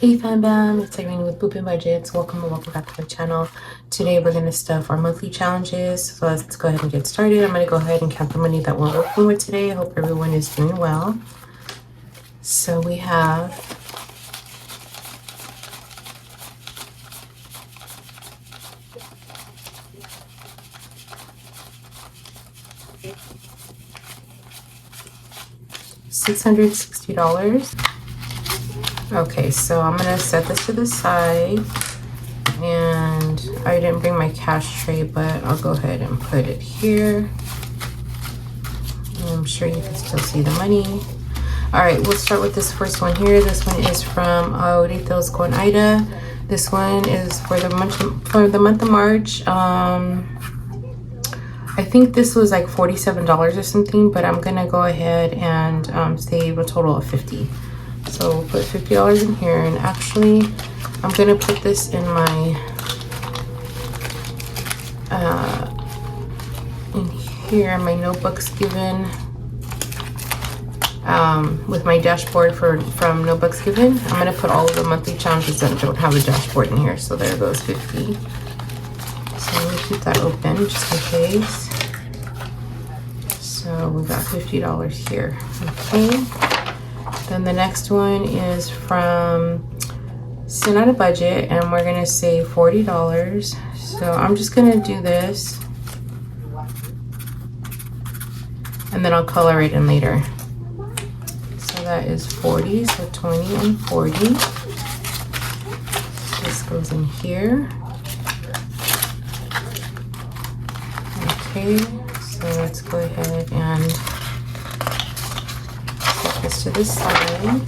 Hey fam bam, it's Irene with Boopin' Budgets. Welcome back to my channel. Today we're going to stuff our monthly challenges. So let's go ahead and get started. I'm going to go ahead and count the money that we're working with today. I hope everyone is doing well. So we have $660. Okay, so I'm going to set this to the side. And I didn't bring my cash tray, but I'll go ahead and put it here. I'm sure you can still see the money. All right, we'll start with this first one here. This one is from Auritos con Ida. This one is for the month of March. I think this was like $47 or something, but I'm gonna go ahead and save a total of $50. So we'll put $50 in here, and actually I'm gonna put this in my in here, my notebooks given, with my dashboard from notebooks given. I'm gonna put all of the monthly challenges that don't have a dashboard in here. So there goes 50. So let me keep that open just in case. So we got $50 here. Okay. Then the next one is from Send Out a Budget, and we're gonna save $40. So I'm just gonna do this, and then I'll color it in later. So that is 40, so 20 and 40. This goes in here. Okay, so let's go ahead and set this to the side.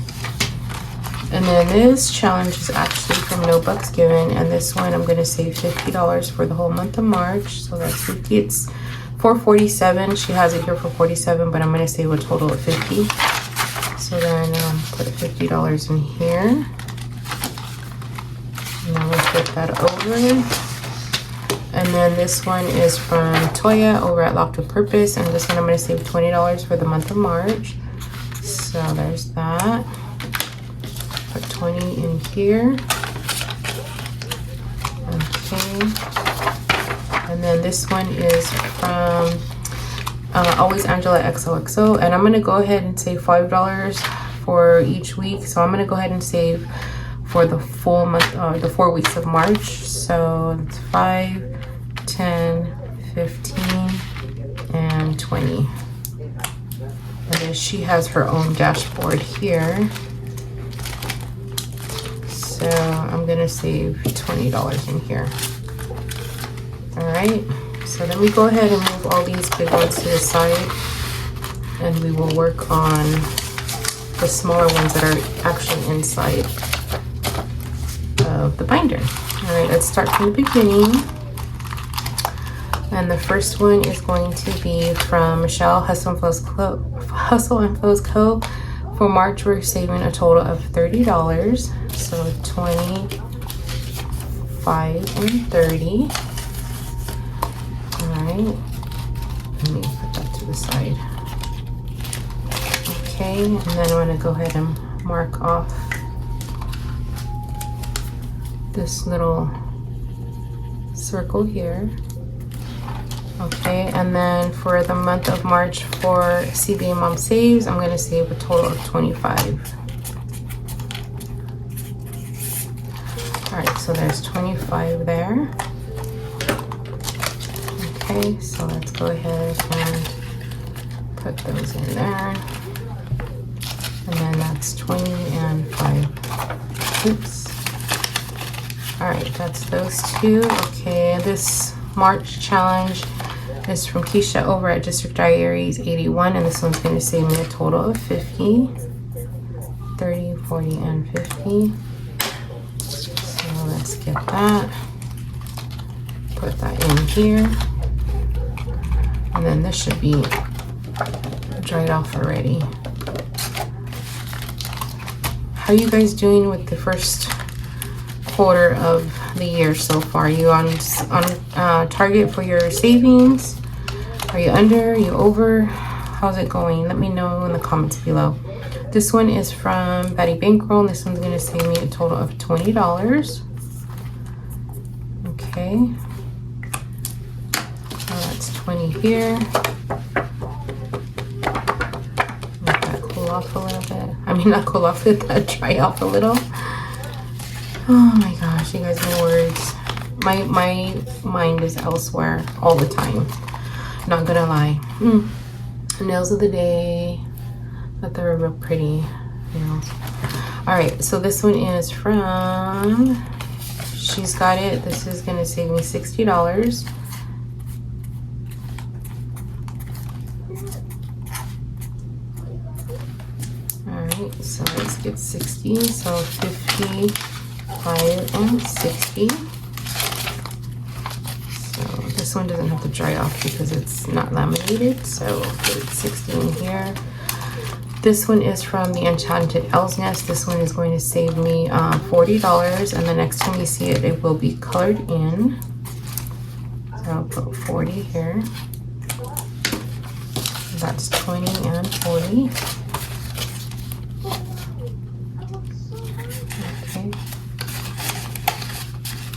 And then this challenge is actually from Notebooks Given, and this one I'm going to save $50 for the whole month of March. So that's 50. It's for $47. She has it here for $47, but I'm going to save a total of $50. So then put $50 in here. And then we'll flip that over. And then this one is from Toya over at Locked with Purpose, and this one I'm going to save $20 for the month of March. So there's that. Put 20 in here. Okay. And then this one is from Always Angela XOXO, and I'm going to go ahead and save $5 for each week. So I'm going to go ahead and save for the full month, the 4 weeks of March. So it's 5, 10, 15, and 20. And then she has her own dashboard here. So I'm gonna save $20 in here. All right, so then we go ahead and move all these big ones to the side, and we will work on the smaller ones that are actually inside of the binder. All right, let's start from the beginning. And the first one is going to be from Michelle, Hustle and Flows Co. For March, we're saving a total of $30. So 20, 5, and 30. All right, let me put that to the side. Okay, and then I'm gonna go ahead and mark off this little circle here. Okay, and then for the month of March for CBA Mom Saves, I'm gonna save a total of 25. All right, so there's 25 there. Okay, so let's go ahead and put those in there. And then that's 20 and 5. Oops. All right, that's those two. Okay, this March challenge is from Keisha over at District Diaries 81, and this one's going to save me a total of 50, 30, 40, and 50. So let's get that, put that in here, and then this should be dried off already. How are you guys doing with the first quarter of the year so far? Are you on target for your savings? Are you under? Are you over? How's it going? Let me know in the comments below. This one is from Betty Bankroll, and this one's gonna save me a total of $20. Okay. So that's 20 here. Let that cool off a little bit. I mean, not cool off, let that dry off a little. Oh my gosh, you guys, my words. My mind is elsewhere all the time. Not gonna lie. Nails of the day. Thought they were real pretty nails. All right, so this one is from She's Got It. This is gonna save me $60. All right, so let's get 60. So 55 and 60. This one doesn't have to dry off because it's not laminated, so we'll put 60 in here. This one is from the Enchanted Owl's Nest. This one is going to save me $40, and the next time you see it, it will be colored in. So I'll put 40 here. That's 20 and 40. Okay.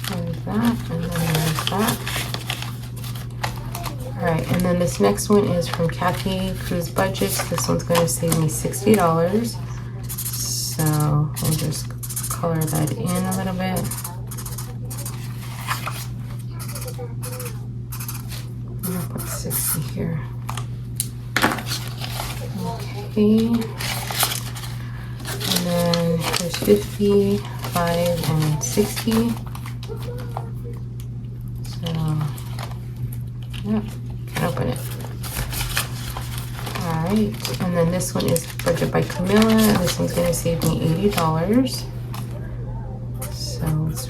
There's that, and then there's that. Alright, and then this next one is from Kathy Cruz Budgets. This one's going to save me $60. So we'll just color that in a little bit. I'm going to put 60 here. Okay. And then there's 55 and 60. So, yeah. Open it. Alright, and then this one is Budget by Camilla, and this one's going to save me $80. So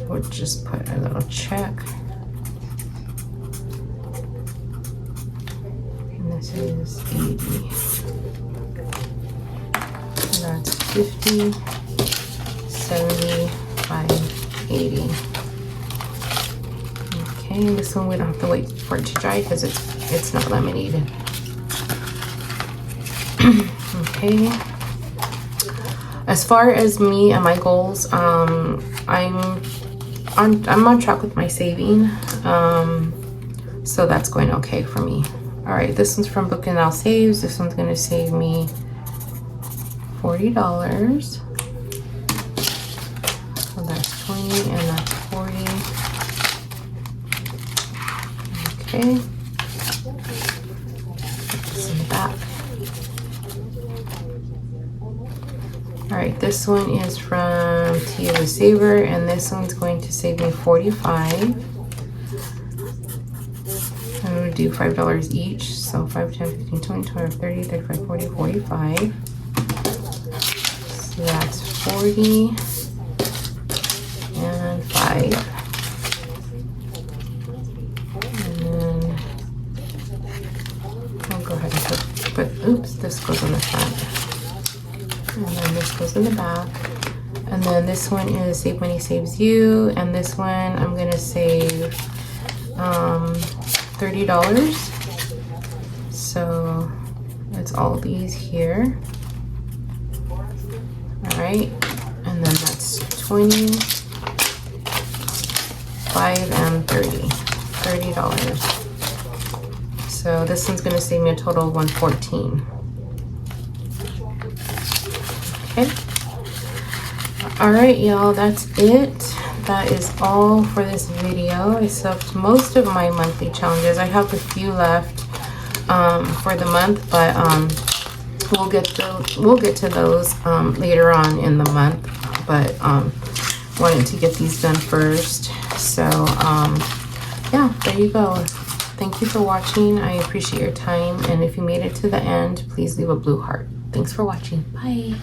we'll just put a little check. And this is 80. So that's 50, 75, 80. Okay, this one we don't have to wait for it to dry because it's not laminated. Okay. As far as me and my goals, I'm on track with my saving. So that's going okay for me. All right, this one's from Book and Now Saves. This one's gonna save me $40. So that's 20 and that's 40. Okay. Put this in the back. Alright, this one is from Tia the Saver, and this one's going to save me $45. I'm going to do $5 each. So 5, 10, 15, 20, 25, 30, 35, 40, 45. So that's 40 and 5. Oops, this goes on the front, and then this goes in the back, and then this one is Save Money Saves You, and this one I'm gonna save $30. So it's all these here. All right, and then that's 20, 5, and 30. $30. So this one's going to save me a total of $114. Okay. All right, y'all, that's it. That is all for this video. I subbed most of my monthly challenges. I have a few left for the month, but we'll get to those later on in the month. But wanted to get these done first. So yeah, there you go. Thank you for watching. I appreciate your time. And if you made it to the end, please leave a blue heart. Thanks for watching. Bye.